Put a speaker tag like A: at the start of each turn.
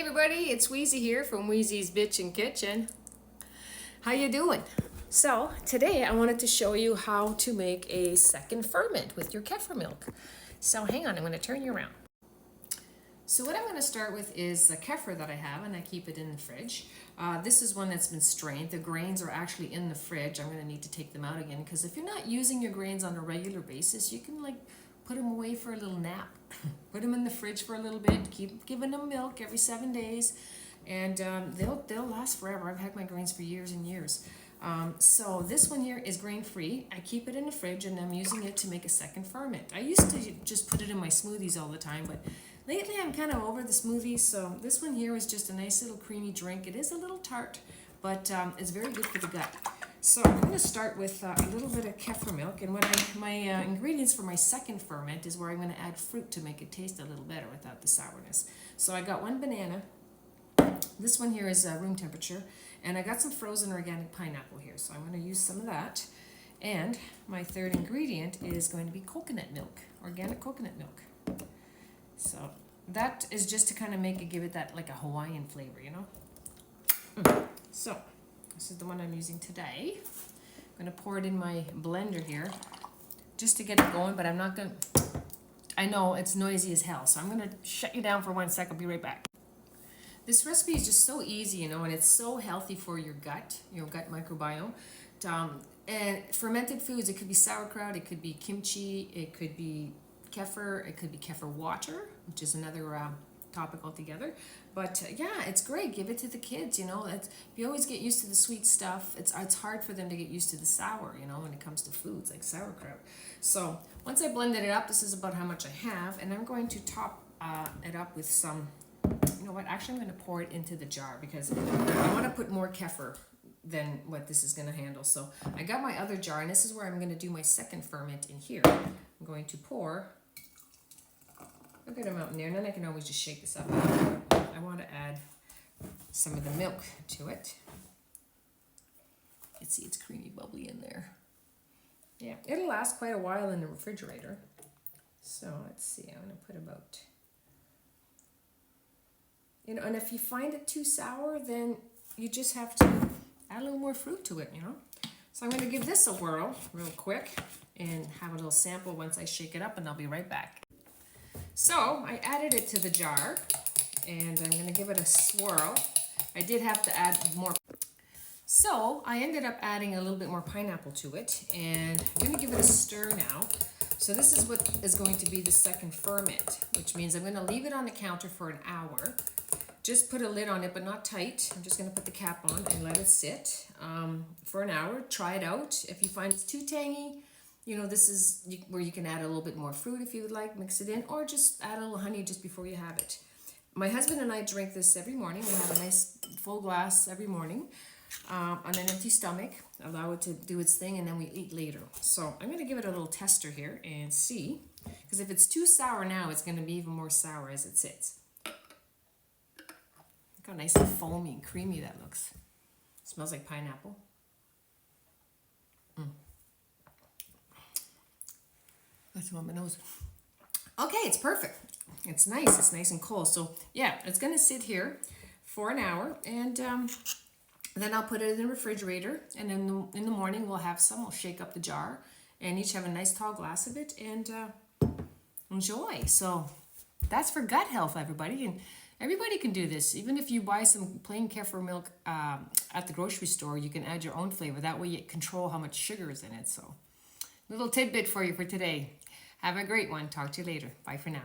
A: everybody, it's Wheezy here from Wheezy's Bitchin' Kitchen. How you doing? So today I wanted to show you how to make a second ferment with your kefir milk. So hang on, I'm going to turn you around. So what I'm going to start with is the kefir that I have, and I keep it in the fridge. This is one that's been strained. The grains are actually in the fridge. I'm going to need to take them out again because if you're not using your grains on a regular basis, you can put them away for a little nap. Put them in the fridge for a little bit. Keep giving them milk every 7 days, and they'll last forever. I've had my grains for years and years. So this one here is grain-free. I keep it in the fridge, and I'm using it to make a second ferment. I used to just put it in my smoothies all the time, but lately I'm kind of over the smoothies. So this one here is just a nice little creamy drink. It is a little tart, but it's very good for the gut. So I'm going to start with a little bit of kefir milk, and my ingredients for my second ferment is where I'm going to add fruit to make it taste a little better without the sourness. So I got one banana. This one here is room temperature, and I got some frozen organic pineapple here, so I'm going to use some of that. And my third ingredient is going to be coconut milk, organic coconut milk. So that is just to kind of give it that like a Hawaiian flavor, you know. So this is the one I'm using today. I'm going to pour it in my blender here just to get it going, but I'm not going to, I know it's noisy as hell, so I'm going to shut you down for 1 sec. I'll be right back. This recipe is just so easy, you know, and it's so healthy for your gut microbiome. And fermented foods, it could be sauerkraut, it could be kimchi, it could be kefir, it could be kefir water, which is another topic altogether. But yeah, it's great. Give it to the kids, you know. If you always get used to the sweet stuff, it's hard for them to get used to the sour, you know, when it comes to foods like sauerkraut. So once I blended it up, this is about how much I have, and I'm going to top it up with some, you know what, actually I'm going to pour it into the jar because I want to put more kefir than what this is going to handle. So I got my other jar, and this is where I'm going to do my second ferment in here. I'm going to pour a good amount in there, and then I can always just shake this up. I want to add some of the milk to it. You can see it's creamy bubbly in there. Yeah, it'll last quite a while in the refrigerator. So let's see, I'm going to put about, you know, and if you find it too sour, then you just have to add a little more fruit to it, you know. So I'm going to give this a whirl real quick and have a little sample once I shake it up, and I'll be right back. So I added it to the jar, and I'm going to give it a swirl. I did have to add more. So I ended up adding a little bit more pineapple to it, and I'm going to give it a stir now. So this is what is going to be the second ferment, which means I'm going to leave it on the counter for an hour. Just put a lid on it, but not tight. I'm just going to put the cap on and let it sit for an hour. Try it out. If you find it's too tangy, you know, this is where you can add a little bit more fruit if you would like, mix it in, or just add a little honey just before you have it. My husband and I drink this every morning. We have a nice full glass every morning on an empty stomach. Allow it to do its thing, and then we eat later. So I'm going to give it a little tester here and see, because if it's too sour now, it's going to be even more sour as it sits. Look how nice and foamy and creamy that looks. It smells like pineapple. That's on my nose. Okay, it's perfect. It's nice and cold. So yeah, it's gonna sit here for an hour, and then I'll put it in the refrigerator, and in the morning we'll have some. We'll shake up the jar and each have a nice tall glass of it and enjoy. So that's for gut health, everybody, and everybody can do this. Even if you buy some plain kefir milk at the grocery store, you can add your own flavor. That way you control how much sugar is in it. So little tidbit for you for today. Have a great one. Talk to you later. Bye for now.